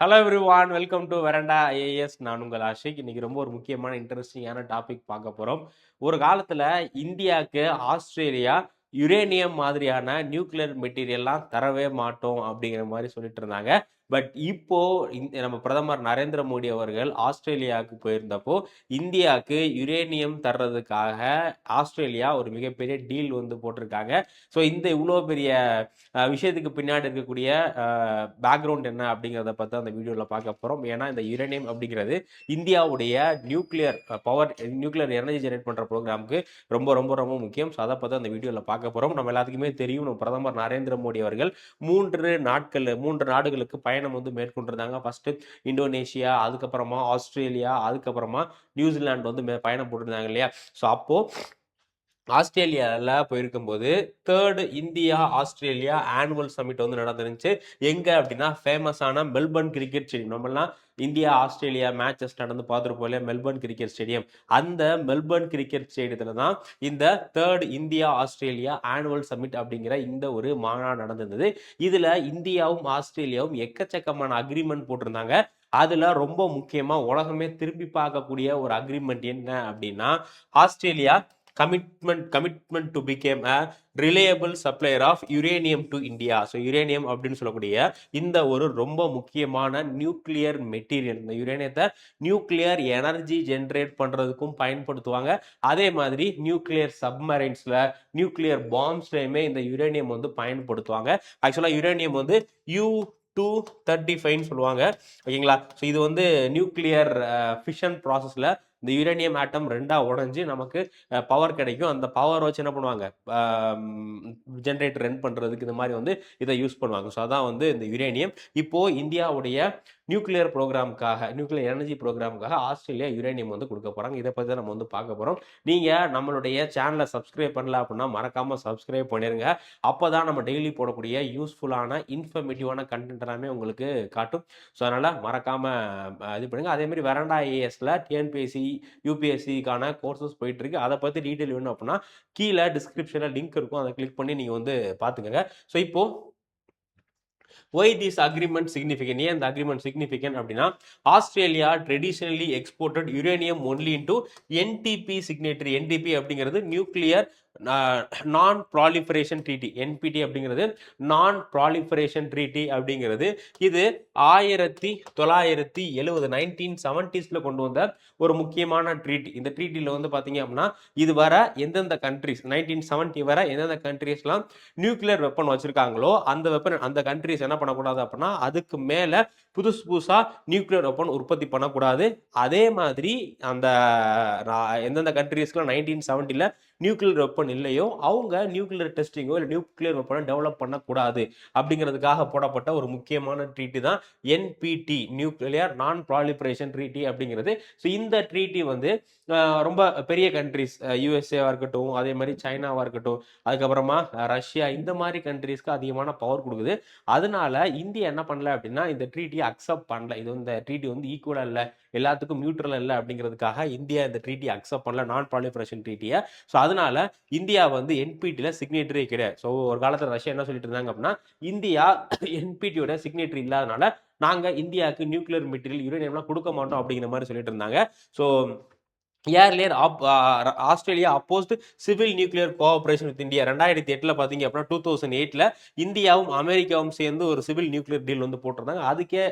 Hello everyone, welcome to Veranda IAS. நான் உங்கள் ஆஷிக். இன்னைக்கு ரொம்ப ஒரு முக்கியமான இன்ட்ரெஸ்டிங்கான டாபிக் பார்க்க போகிறோம். ஒரு காலத்தில் இந்தியாவுக்கு ஆஸ்திரேலியா யுரேனியம் மாதிரியான நியூக்ளியர் மெட்டீரியல்லாம் தரவே மாட்டோம் அப்படிங்கிற மாதிரி சொல்லிட்டு இருந்தாங்க. பட் இப்போ நம்ம பிரதமர் நரேந்திர மோடி அவர்கள் ஆஸ்திரேலியாவுக்கு போயிருந்தப்போ இந்தியாவுக்கு யுரேனியம் தர்றதுக்காக ஆஸ்திரேலியா ஒரு மிகப்பெரிய டீல் வந்து போட்டிருக்காங்க. ஸோ இந்த இவ்வளோ பெரிய விஷயத்துக்கு பின்னாடி இருக்கக்கூடிய பேக்ரவுண்ட் என்ன அப்படிங்கிறத பற்றி அந்த வீடியோவில் பார்க்க போகிறோம். ஏன்னா இந்த யுரேனியம் அப்படிங்கிறது இந்தியாவுடைய nuclear power, nuclear energy generate பண்ணுற ப்ரோக்ராமுக்கு ரொம்ப ரொம்ப ரொம்ப முக்கியம். ஸோ அதை பற்றி அந்த வீடியோவில் பார்க்க போகிறோம். நம்ம எல்லாத்துக்குமே தெரியும், நம்ம பிரதமர் நரேந்திர மோடி அவர்கள் 3 நாடுகளுக்கு பயணம் வந்து மேற்கொண்டிருந்தாங்க. ஃபர்ஸ்ட் இந்தோனேஷியா, அதுக்கப்புறமா ஆஸ்திரேலியா, அதுக்கப்புறமா நியூசிலாந்து வந்து பயணம் போட்டிருந்தாங்க இல்லையா. ஸோ அப்போ ஆஸ்திரேலியாவில் போயிருக்கும்போது third India Australia annual summit வந்து நடந்துருந்துச்சு. எங்கே அப்படின்னா ஃபேமஸான மெல்பர்ன் கிரிக்கெட் ஸ்டேடியம். நம்மளாம் இந்தியா ஆஸ்திரேலியா மேட்சஸ் நடந்து பார்த்துருப்போம் இல்லையா, மெல்பர்ன் கிரிக்கெட் ஸ்டேடியம். அந்த மெல்பர்ன் கிரிக்கெட் ஸ்டேடியத்தில் தான் இந்த third India Australia annual summit அப்படிங்கிற இந்த ஒரு மாநாடு நடந்திருந்தது. இதில் இந்தியாவும் ஆஸ்திரேலியாவும் எக்கச்சக்கமான அக்ரிமெண்ட் போட்டிருந்தாங்க. அதில் ரொம்ப முக்கியமாக உலகமே திரும்பி பார்க்கக்கூடிய ஒரு அக்ரிமெண்ட் என்ன அப்படின்னா, Australia commitment to become a reliable supplier of uranium to India. So uranium அப்படின்னு சொல்லக்கூடிய இந்த ஒரு ரொம்ப முக்கியமான நியூக்ளியர் மெட்டீரியல். இந்த யுரேனியத்தை நியூக்ளியர் எனர்ஜி ஜென்ரேட் பண்ணுறதுக்கும் பயன்படுத்துவாங்க. அதே மாதிரி நியூக்ளியர் சப்மரைன்ஸில், நியூக்ளியர் பாம்ஸ்லையுமே இந்த யுரேனியம் வந்து பயன்படுத்துவாங்க. ஆக்சுவலாக யுரேனியம் வந்து U-235 சொல்லுவாங்க, ஓகேங்களா. ஸோ இது வந்து நியூக்ளியர் ஃபிஷன் ப்ராசஸில் இந்த யுரேனியம் ஆட்டம் ரெண்டாக உடஞ்சி நமக்கு பவர் கிடைக்கும். அந்த பவர் வச்சு என்ன பண்ணுவாங்க, ஜென்ரேட்டர் ரன் பண்ணுறதுக்கு இந்த மாதிரி வந்து இதை யூஸ் பண்ணுவாங்க. ஸோ அதான் வந்து இந்த யுரேனியம். இப்போது இந்தியாவுடைய நியூக்ளியர் ப்ரோக்ராமுக்காக, நியூக்ளியர் எனர்ஜி ப்ரோக்ராமுக்காக ஆஸ்திரேலியா யுரேனியம் வந்து கொடுக்க போகிறாங்க. இதை பற்றி தான் நம்ம வந்து பார்க்க போகிறோம். நீங்கள் நம்மளுடைய சேனலை சப்ஸ்கிரைப் பண்ணல அப்படின்னா மறக்காமல் சப்ஸ்கிரைப் பண்ணிடுங்க. அப்போ தான் நம்ம டெய்லி போடக்கூடிய யூஸ்ஃபுல்லான இன்ஃபர்மேட்டிவான கண்டென்ட் எல்லாமே உங்களுக்கு காட்டும். ஸோ அதனால் மறக்காமல் இது பண்ணுங்கள். அதேமாதிரி வெரண்டா ஏஎஸ்ல டிஎன்பிஎஸ்சி யூபிஎஸ்சிக்கான கோர்சஸ் போயிட்டு இருக்கு. அதை பற்றி டீட்டெயில் வேணும் அப்படின்னா கீழே டிஸ்கிரிப்ஷனில் லிங்க் இருக்கும், அதை கிளிக் பண்ணி நீங்கள் வந்து பார்த்துக்கங்க. ஸோ இப்போ why this agreement significant? ஏன் இந்த அக்ரிமெண்ட் சிக்னிஃபிகன்ட் அப்படின்னா, Australia traditionally exported uranium only into NDB signatory. NDB அப்படிங்கிறது நியூக்ளியர் நான் ப்ராலிஃபரேஷன் ட்ரீட்டி. என்பிடி அப்படிங்கிறது நான் ப்ராலிஃபரேஷன் ட்ரீட்டி அப்படிங்கிறது இது 1970 1970s கொண்டு வந்த ஒரு முக்கியமான ட்ரீட்டி. இந்த ட்ரீட்டியில் வந்து பார்த்தீங்க அப்படின்னா இது வர எந்தெந்த கண்ட்ரிஸ் 1970 வர எந்தெந்த கண்ட்ரிஸ்லாம் நியூக்ளியர் வெப்பன் வச்சிருக்காங்களோ அந்த கண்ட்ரிஸ் என்ன பண்ணக்கூடாது அப்படின்னா அதுக்கு மேலே புதுசா நியூக்ளியர் வெப்பன் உற்பத்தி பண்ணக்கூடாது. அதே மாதிரி அந்த எந்தெந்த கண்ட்ரிஸ்க்குலாம் 1970 நியூக்ளியர் வெப்பன் இல்லையோ அவங்க நியூக்ளியர் டெஸ்டிங்கோ இல்லை நியூக்ளியர் வெப்பனை டெவலப் பண்ணக்கூடாது அப்படிங்கிறதுக்காக போடப்பட்ட ஒரு முக்கியமான ட்ரீட்டி தான் என்பிடி, நியூக்ளியர் நான் ப்ராலிஃபரேஷன் ட்ரீட்டி அப்படிங்கிறது. ஸோ இந்த ட்ரீட்டி வந்து ரொம்ப பெரிய கண்ட்ரிஸ், யூஎஸ்ஏவா இருக்கட்டும், அதே மாதிரி சைனாவா இருக்கட்டும், அதுக்கப்புறமா ரஷ்யா, இந்த மாதிரி கண்ட்ரிஸ்க்கு அதிகமான பவர் கொடுக்குது. அதனால இந்தியா என்ன பண்ணல அப்படின்னா இந்த ட்ரீட்டியை அக்செப்ட் பண்ணல. இது இந்த ட்ரீட்டி வந்து ஈக்குவலா இல்லை, எல்லாத்துக்கும் நியூட்ரல் இல்லை அப்படிங்கிறதுக்காக இந்தியா இந்த ட்ரீட்டி அக்செப்ட் பண்ணல, நான் ப்ராலிஃபரேஷன் ட்ரீட்டியை. ஸோ அதனால இந்தியா வந்து என்பிடியில் சிக்னேட்டரி கிடையாது. ஸோ ஒரு காலத்தில் ரஷ்யா என்ன சொல்லிட்டு இருந்தாங்க அப்படின்னா, இந்தியா என்பிடியோட சிக்னேட்டரி இல்லாதனால நாங்கள் இந்தியாவுக்கு நியூக்ளியர் மெட்டீரியல் யுரேனியம்லாம் கொடுக்க மாட்டோம் அப்படிங்கிற மாதிரி சொல்லிட்டு இருந்தாங்க. So earlier Australia அப்போஸ்ட் civil nuclear cooperation with India. 2008 பார்த்தீங்க அப்படின்னா 2008 இந்தியாவும் அமெரிக்காவும் சேர்ந்து ஒரு சிவில் நியூக்ளியர் டீல் வந்து போட்டிருந்தாங்க. அதுக்கே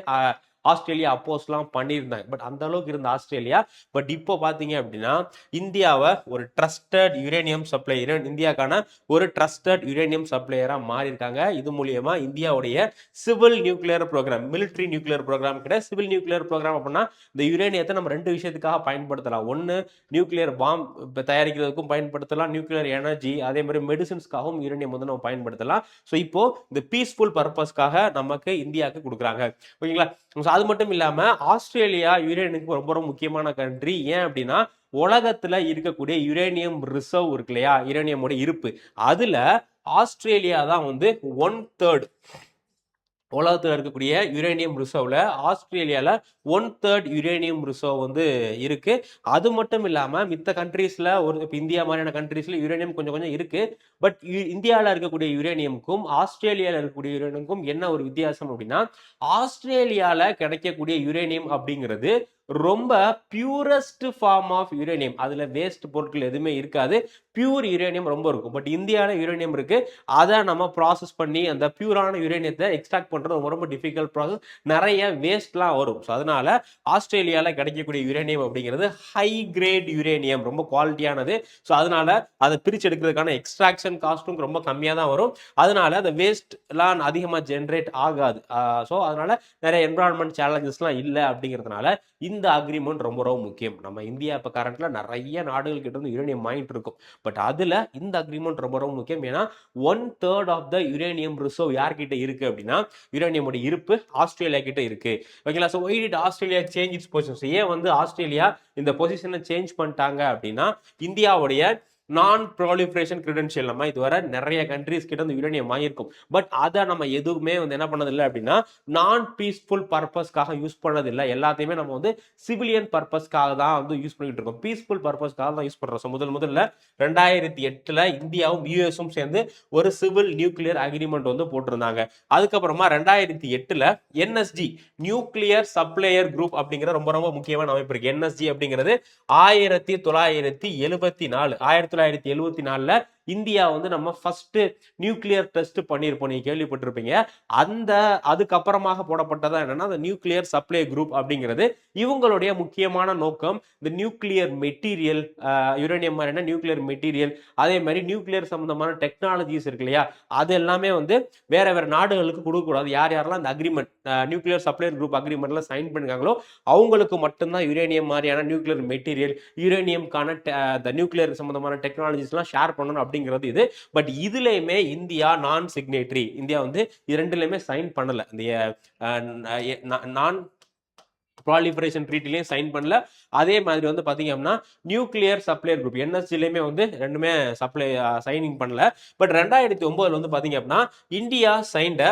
ஆஸ்திரேலியா அப்போஸ்லாம் பண்ணியிருந்தாங்க. பட் அந்த அளவுக்கு இருந்த ஆஸ்திரேலியா பட் இப்போ பார்த்தீங்க அப்படின்னா இந்தியாவை ஒரு ட்ரஸ்டட் யுரேனியம் சப்ளையர், இந்தியாவுக்கான ஒரு ட்ரஸ்டட் யுரேனியம் சப்ளையராக மாறியிருக்காங்க. இது மூலியமா இந்தியாவுடைய civil nuclear program, military nuclear program கிடையாது, சிவில் நியூக்ளியர் ப்ரோக்ராம் அப்படின்னா இந்த யுரேனியத்தை நம்ம 2 விஷயத்துக்காக பயன்படுத்தலாம். ஒன்று நியூக்ளியர் பாம் தயாரிக்கிறதுக்கும் பயன்படுத்தலாம், நியூக்ளியர் எனர்ஜி, அதே மாதிரி மெடிசின்ஸ்க்காகவும் யுரேனியம் வந்து நம்ம பயன்படுத்தலாம். ஸோ இப்போ இந்த பீஸ்ஃபுல் பர்பஸ்க்காக நமக்கு இந்தியாவுக்கு கொடுக்குறாங்க, ஓகேங்களா. அது மட்டும் இல்லாம ஆஸ்திரேலியா யுரேனியத்துக்கு ரொம்ப ரொம்ப முக்கியமான கண்ட்ரி. ஏன் அப்படின்னா உலகத்துல இருக்கக்கூடிய யுரேனியம் ரிசர்வ் இருக்கு இல்லையா, யுரேனியமோட இருப்பு, அதுல ஆஸ்திரேலியா தான் வந்து 1/3 உலகத்தில் இருக்கக்கூடிய யுரேனியம் ரிசர்வ்ல ஆஸ்திரேலியாவில் 1/3 யுரேனியம் ரிசர்வ் வந்து இருக்கு. அது மட்டும் இல்லாம மித்த கண்ட்ரீஸ்ல ஒரு இப்போ இந்தியா மாதிரியான கண்ட்ரீஸ்ல யுரேனியம் கொஞ்சம் கொஞ்சம் இருக்கு. பட் இந்தியாவில் இருக்கக்கூடிய யுரேனியமுக்கும் ஆஸ்திரேலியாவில் இருக்கக்கூடிய யுரேனியமுக்கும் என்ன ஒரு வித்தியாசம் அப்படின்னா, ஆஸ்திரேலியாவில் கிடைக்கக்கூடிய யுரேனியம் அப்படிங்கிறது ரொம்ப பியூரஸ்ட் ஃபார்ம் ஆஃப் யுரேனியம். அதுல வேஸ்ட் பொருட்கள் எதுவுமே இருக்காது. பியூர் யுரேனியம் ரொம்ப இருக்கும். பட் இந்தியாவில் யுரேனியம் இருக்கு. அதை நம்ம ப்ராசஸ் பண்ணி அந்த பியூரான யுரேனியத்தை எக்ஸ்ட்ராக்ட் பண்றது ரொம்ப ரொம்ப டிஃபிகல்ட் ப்ராசஸ். நிறைய வேஸ்ட்லாம் வரும். ஸோ அதனால ஆஸ்திரேலியாவில் கிடைக்கக்கூடிய யுரேனியம் அப்படிங்கிறது ஹை கிரேட் யுரேனியம், ரொம்ப குவாலிட்டியானது. ஸோ அதனால அதை பிரிச்சு எடுக்கிறதுக்கான எக்ஸ்ட்ராக்ஷன் காஸ்ட்டும் ரொம்ப கம்மியாக தான் வரும். அதனால அந்த வேஸ்ட்லாம் அதிகமாக ஜென்ரேட் ஆகாது. ஸோ அதனால நிறைய என்வரான்மெண்ட் சேலஞ்சஸ்லாம் இல்லை. அப்படிங்கிறதுனால இந்த அக்ரிமெண்ட் ரொம்ப ரொம்ப முக்கியம். நம்ம இந்தியா இப்போ கரண்ட்ல நிறைய நாடுகள் கிட்ட இருந்து யுரேனியம் வாங்கிட்டு இருக்கும். பட் அதுல இந்த அக்ரிமெண்ட் ரொம்ப ரொம்ப முக்கியம். ஏன்னா 1/3 ஆஃப் த யுரேனியம் ரிசர்வ் யார்கிட்ட இருக்கு அப்படின்னா, யுரேனியமோட இருப்பு ஆஸ்திரேலியா கிட்ட இருக்கு. ஓகேங்களா? So why did Australia change it's position? ஏன் வந்து ஆஸ்திரேலியா இந்த பொசிஷனை சேஞ்ச் பண்ணிட்டாங்க அப்படின்னா, இந்தியாவுடைய நான் ப்ராலிஃபரேஷன் கிரெடென்ஷியல் நம்ம இதுவரை நிறைய கண்ட்ரீஸ் கிட்ட வந்து யுரேனியம் வாங்கியிருக்கும். பட் அதை நம்ம எதுவுமே வந்து என்ன பண்ணதில்லை அப்படின்னா, நான் பீஸ்ஃபுல் பர்பஸ்க்காக யூஸ் பண்ணதில்லை. எல்லாத்தையுமே நம்ம வந்து சிவிலியன் பர்பஸ்க்காக தான் வந்து யூஸ் பண்ணிட்டு இருக்கோம். பீஸ்ஃபுல் பர்பஸ்க்காக தான் யூஸ் பண்றோம். முதல்ல 2008 இந்தியாவும் யூஎஸும் சேர்ந்து ஒரு சிவில் நியூக்ளியர் அக்ரிமெண்ட் வந்து போட்டிருந்தாங்க. அதுக்கப்புறமா 2008 என்எஸ்ஜி நியூக்ளியர் சப்ளையர் குரூப் அப்படிங்கிற ரொம்ப ரொம்ப முக்கியமான அமைப்பு இருக்கு. என்எஸ்ஜி அப்படிங்கிறது 1974 இந்தியா வந்து நம்ம ஃபர்ஸ்ட் நியூக்ளியர் டெஸ்ட் பண்ணியிருப்போம். நீங்க கேள்விப்பட்டிருப்பீங்க. அந்த அதுக்கப்புறமாக போடப்பட்டதா என்னன்னா அந்த நியூக்ளியர் சப்ளை குரூப் அப்படிங்கிறது. இவங்களுடைய முக்கியமான நோக்கம் இந்த நியூக்ளியர் மெட்டீரியல், யுரேனியம் மாதிரியான நியூக்ளியர் மெட்டீரியல், அதே மாதிரி நியூக்ளியர் சம்பந்தமான டெக்னாலஜிஸ் இருக்கு இல்லையா, அது எல்லாமே வந்து வேற வேற நாடுகளுக்கு கொடுக்கக்கூடாது. யார் யாரெல்லாம் அந்த அக்ரிமெண்ட் நியூக்ளியர் சப்ளையர் குரூப் அக்ரிமெண்ட்ல சைன் பண்ணிருக்காங்களோ அவங்களுக்கு மட்டும்தான் யுரேனியம் மாதிரியான நியூக்ளியர் மெட்டீரியல், யுரேனியம்கான நியூக்ளியர் சம்பந்தமான டெக்னாலஜிஸ்லாம் ஷேர் பண்ணணும் அப்படிங்கிறது இது. பட் இதுலயுமே இந்தியா நான் சிக்னேட்டரி. இந்தியா வந்து இது ரெண்டுலயுமே சைன் பண்ணல. இந்த நான் ப்ராலிஃபரேஷன் ட்ரீட்டிலையும் சைன் பண்ணல. அதே மாதிரி வந்து பாத்தீங்க அப்படின்னா நியூக்ளியர் சப்ளையர் குரூப் என்எஸ்ஜிலையுமே வந்து ரெண்டுமே சைனிங் பண்ணல. பட் 2009 வந்து பாத்தீங்க அப்படின்னா இந்தியா சைன்ட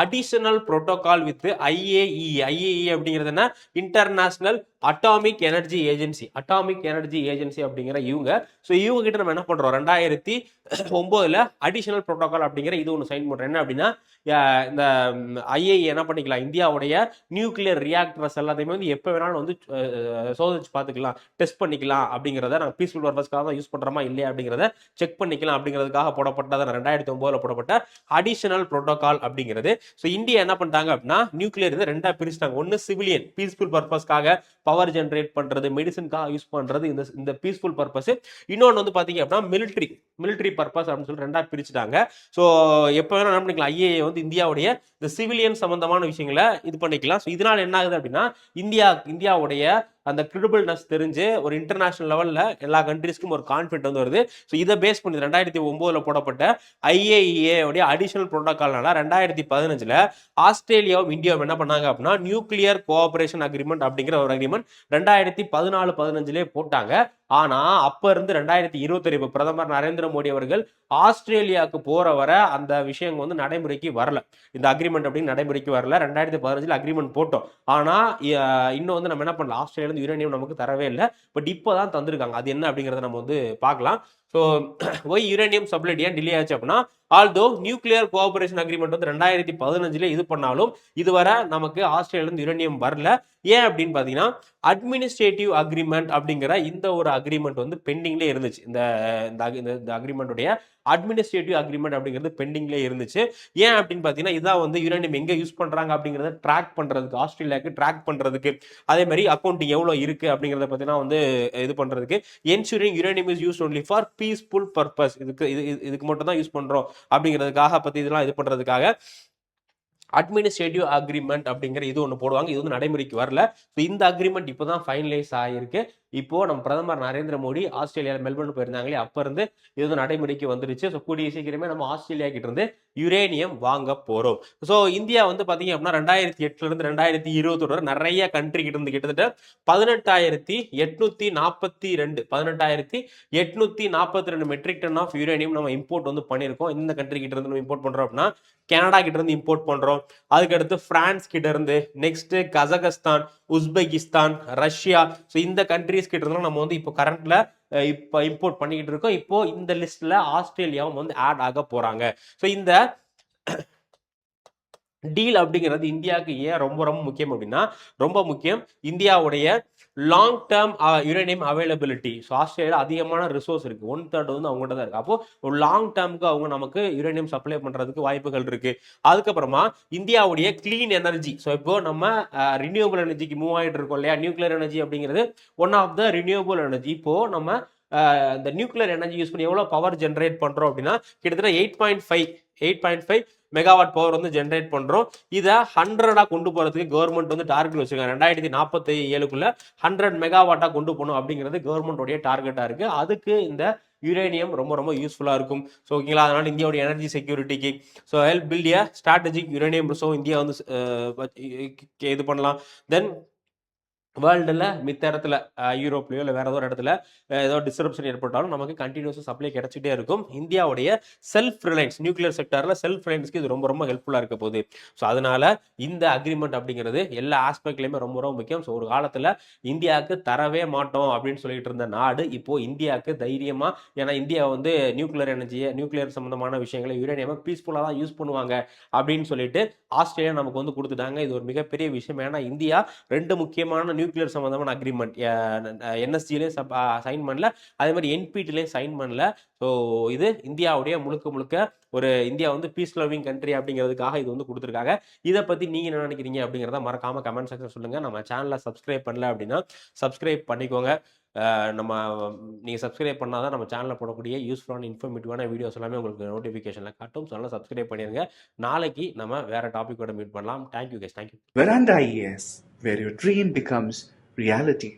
additional protocol with I A E. I A E அப்படிங்கிறது என்ன? International atomic energy agency. Atomic energy agency அப்படிங்கிற இவங்க. ஸோ இவங்க கிட்ட நம்ம என்ன பண்றோம், 2009 அடிஷனல் புரோட்டோகால் அப்படிங்கிற இது ஒன்று சைன் பண்றோம். என்ன அப்படின்னா இந்த ஐஏஇ என்ன பண்ணிக்கலாம், இந்தியாவுடைய நியூக்ளியர் ரியாக்டர்ஸ் எல்லாத்தையுமே வந்து எப்போ வேணாலும் வந்து சோதிச்சு பார்த்துக்கலாம், டெஸ்ட் பண்ணிக்கலாம். அப்படிங்கிறத நாங்கள் பீஸ்ஃபுல் பர்பஸ்க்காக தான் யூஸ் பண்றோமா இல்லையா அப்படிங்கிறத செக் பண்ணிக்கலாம். அப்படிங்கிறதுக்காக போடப்பட்டதான் 2009 போடப்பட்ட அடிஷனல் புரோட்டோகால் அப்படிங்கிறது. ஸோ இந்தியா என்ன பண்ணிட்டாங்க அப்படின்னா நியூக்ளியர் இதை ரெண்டா பிரிச்சுட்டாங்க. ஒன்று சிவிலியன் பீஸ்ஃபுல் பர்பஸ்க்காக பவர் ஜென்ரேட் பண்றது, மெடிசனுக்காக யூஸ் பண்றது இந்த பீஸ்ஃபுல் பர்பஸ். இன்னொன்று வந்து பாத்தீங்க அப்படின்னா மிலிட்ரி பர்பஸ் அப்படின்னு சொல்லி ரெண்டா பிரிச்சுட்டாங்க. ஸோ எப்போ வேணா என்ன பண்ணிக்கலாம், ஐஏஏ வந்து இந்தியாவுடைய இந்த சிவிலியன் சம்பந்தமான விஷயங்களை இது பண்ணிக்கலாம். ஸோ இதனால என்ன ஆகுது அப்படின்னா இந்தியாவுடைய அந்த கிரெடிபிள்னஸ் தெரிஞ்சு ஒரு இன்டர்நேஷனல் லெவல்ல எல்லா கண்ட்ரீஸ்க்கும் ஒரு கான்ஃபிடன்ட் வந்து வருது. ஸோ இதை பேஸ் பண்ணி 2009 போடப்பட்ட ஐஏஇஏ உடைய அடிஷனல் புரோட்டோகால்னால 2015 ஆஸ்திரேலியாவும் இந்தியாவும் என்ன பண்ணாங்க அப்படின்னா நியூக்ளியர் கோஆபரேஷன் அக்ரிமெண்ட் அப்படிங்கிற ஒரு அக்ரிமெண்ட் 2014-15 போட்டாங்க. ஆனா அப்ப இருந்து 2022 பிரதமர் நரேந்திர மோடி அவர்கள் ஆஸ்திரேலியாவுக்கு போற வர அந்த விஷயம் வந்து நடைமுறைக்கு வரல. இந்த அக்ரிமெண்ட் அப்படின்னு நடைமுறைக்கு வரல. 2015 அக்ரிமெண்ட் போட்டோம். ஆனா இன்னும் வந்து நம்ம என்ன பண்ணல, ஆஸ்திரேலியா யுரேனியம் நமக்கு தரவே இல்லை. பட் இப்போதான் தந்திருக்காங்க. அது என்ன அப்படிங்கறத நம்ம வந்து பார்க்கலாம். ஸோ ஒய் யுரேனியம் சப்ளை ஏன் டிலே ஆச்சு அப்படின்னா, ஆல்தோ நியூக்ளியர் கோஆபரேஷன் அக்ரிமெண்ட் வந்து 2015 இது பண்ணாலும் இதுவரை நமக்கு ஆஸ்திரேலியா இருந்து யுரேனியம் வரல. ஏன் அப்படின்னு பாத்தீங்கன்னா அட்மினிஸ்ட்ரேட்டிவ் அக்ரிமெண்ட் அப்படிங்கிற இந்த ஒரு அக்ரிமெண்ட் வந்து பெண்டிங்லேயே இருந்துச்சு. இந்த அக்ரிமெண்ட்டுடைய அட்மினிஸ்ட்ரேட்டிவ் அக்ரிமெண்ட் அப்படிங்கிறது பெண்டிங்லேயே இருந்துச்சு. ஏன் அப்படின்னு பாத்தீங்கன்னா இதான் வந்து யுரேனியம் எங்க யூஸ் பண்றாங்க அப்படிங்கிறத ட்ராக் பண்றதுக்கு, ஆஸ்திரேலியாவுக்கு ட்ராக் பண்றதுக்கு, அதே மாதிரி அக்கௌண்டிங் எவ்வளவு இருக்கு அப்படிங்கிறத பத்தினா வந்து இது பண்றதுக்கு, ensuring uranium is used only for peaceful purpose, இதுக்கு மட்டும் தான் யூஸ் பண்றோம் அப்படிங்கிறதுக்காக பத்தி இதெல்லாம் இது பண்றதுக்காக அட்மினிஸ்ட்ரேட்டிவ் அக்ரிமெண்ட் அப்படிங்கிற இது ஒன்று போடுவாங்க. இது வந்து நடைமுறைக்கு வரல. இந்த அக்ரிமெண்ட் இப்போதான் ஃபைனலைஸ் ஆகிருக்கு. இப்போ நம்ம பிரதமர் நரேந்திர மோடி ஆஸ்திரேலியா மெல்பர்ன் போயிருந்தாங்களே, அப்ப இருந்து இது வந்து நடைமுறைக்கு வந்துருச்சு. ஸோ கூடிய சீக்கிரமே நம்ம ஆஸ்திரேலியா கிட்ட இருந்து யுரேனியம் வாங்க போறோம். ஸோ இந்தியா வந்து பாத்தீங்க அப்படின்னா 2008 இருந்து 2021 வரை நிறைய கண்ட்ரி கிட்ட இருந்து கிட்டத்தட்ட 18,842 மெட்ரிக் டன் ஆஃப் யுரேனியம் நம்ம இம்போர்ட் வந்து பண்ணியிருக்கோம். இந்த கண்ட்ரி கிட்ட இருந்து நம்ம இம்போர்ட் பண்றோம் அப்படின்னா கனடா கிட்ட இருந்து இம்போர்ட் பண்றோம். அதுக்கடுத்து பிரான்ஸ் கிட்ட இருந்து, next Kazakhstan, Uzbekistan, Russia, so இந்த கண்ட்ரிஸ் கிட்ட இருந்து நம்ம வந்து இப்போ கரண்ட்ல இப்போ இம்போர்ட் பண்ணிக்கிட்டு இருக்கோம். இப்போ இந்த லிஸ்ட்ல ஆஸ்திரேலியாவும் வந்து ஆட் ஆக போறாங்க. ஸோ இந்த டீல் அப்படிங்கிறது இந்தியாவுக்கு ஏன் ரொம்ப ரொம்ப முக்கியம் அப்படின்னா, ரொம்ப முக்கியம் இந்தியாவுடைய long term uranium availability. So Australia அதிகமான ரிசோர்ஸ் இருக்கு, 1/3 வந்து அவங்ககிட்ட தான் இருக்கு. அப்போ ஒரு லாங் டேர்முக்கு அவங்க நமக்கு யுரேனியம் சப்ளை பண்றதுக்கு வாய்ப்புகள் இருக்கு. அதுக்கப்புறமா இந்தியாவுடைய கிளீன் எனர்ஜி. ஸோ இப்போ நம்ம ரினியூவபிள் எனர்ஜிக்கு மூவ் ஆகிட்டு இருக்கோம் இல்லையா. நியூக்ளியர் எனர்ஜி அப்படிங்கிறது one of the renewable energy. இப்போ நம்ம இந்த நியூக்ளியர் எனர்ஜி யூஸ் பண்ணி எவ்வளவு பவர் ஜென்ரேட் பண்றோம் அப்படின்னா கிட்டத்தட்ட 8.5 மெகாவாட் பவர் வந்து ஜென்ரேட் பண்றோம். இதை 100 கொண்டு போறதுக்கு கவர்மெண்ட் வந்து டார்கெட் வச்சிருக்காங்க. 2047 100 மெகாவாட்டா கொண்டு போகணும் அப்படிங்கிறது கவர்மெண்டோடைய டார்கெட்டா இருக்கு. அதுக்கு இந்த யுரேனியம் ரொம்ப ரொம்ப யூஸ்ஃபுல்லா இருக்கும். ஸோ ஓகேங்களா. அதனால இந்தியாவுடைய எனர்ஜி செக்யூரிட்டிக்கு so help build a strategic uranium reserve India வந்து இது பண்ணலாம். தென் வேர்ல்டுல மித்த இடத்துல யூரோப்லயோ இல்லை வேற ஏதோ ஒரு இடத்துல ஏதோ டிஸ்டர்பன்ஸ் ஏற்பட்டாலும் நமக்கு கண்டினியூஸ் சப்ளை கிடைச்சிட்டே இருக்கும். இந்தியாவுடைய செல்ஃப் ரிலையன்ஸ், நியூக்ளியர் செக்டர்ல செல்ஃப் ரிலையன்ஸ்க்கு இது ரொம்ப ரொம்ப ஹெல்ப்ஃபுல்லா இருக்க போகுது. ஸோ அதனால இந்த அக்ரிமெண்ட் அப்படிங்கிறது எல்லா ஆஸ்பெக்ட்லயுமே ரொம்ப ரொம்ப முக்கியம். ஸோ ஒரு காலத்துல இந்தியாவுக்கு தரவே மாட்டோம் அப்படின்னு சொல்லிட்டு இருந்த நாடு இப்போ இந்தியாவுக்கு தைரியமா, ஏன்னா இந்தியா வந்து நியூக்ளியர் எனர்ஜியை, நியூக்ளியர் சம்பந்தமான விஷயங்களை, யுரேனியமா பீஸ்ஃபுல்லா தான் யூஸ் பண்ணுவாங்க அப்படின்னு சொல்லிட்டு ஆஸ்திரேலியா நமக்கு வந்து கொடுத்துட்டாங்க. இது ஒரு மிகப்பெரிய விஷயம். ஏன்னா இந்தியா 2 முக்கியமான நியூக்ளியர் சம்பந்தமான அக்ரிமெண்ட் என்எஸ்ஜிலையும் சைன் பண்ணல, அதே மாதிரி என்பிடிலையும் சைன் பண்ணல. ஸோ இது இந்தியாவுடைய முழுக்க முழுக்க ஒரு இந்தியா வந்து பீஸ் லவிங் கண்ட்ரி அப்படிங்கிறதுக்காக இது வந்து கொடுத்துருக்காங்க. இதை பத்தி நீங்க என்ன நினைக்கிறீங்க அப்படிங்கிறத மறக்காம கமெண்ட் செக்ஷன் சொல்லுங்க. நம்ம சேனலை சப்ஸ்கிரைப் பண்ணல அப்படின்னா சப்ஸ்கிரைப் பண்ணிக்கோங்க. நம்ம நீங்க சப்ஸ்கிரைப் பண்ணாதான் நம்ம சேனல்ல போடக்கூடிய யூஸ்ஃபுல்லான இன்ஃபர்மேட்டிவான வீடியோஸ் எல்லாமே உங்களுக்கு நோட்டிஃபிகேஷன்ல காட்டும். ஸோ நல்லா சப்ஸ்கிரைப் பண்ணிருங்க. நாளைக்கு நம்ம வேற டாபிக்கோட மீட் பண்ணலாம். Thank you guys, thank you. Veranda IAS, where your dream becomes reality.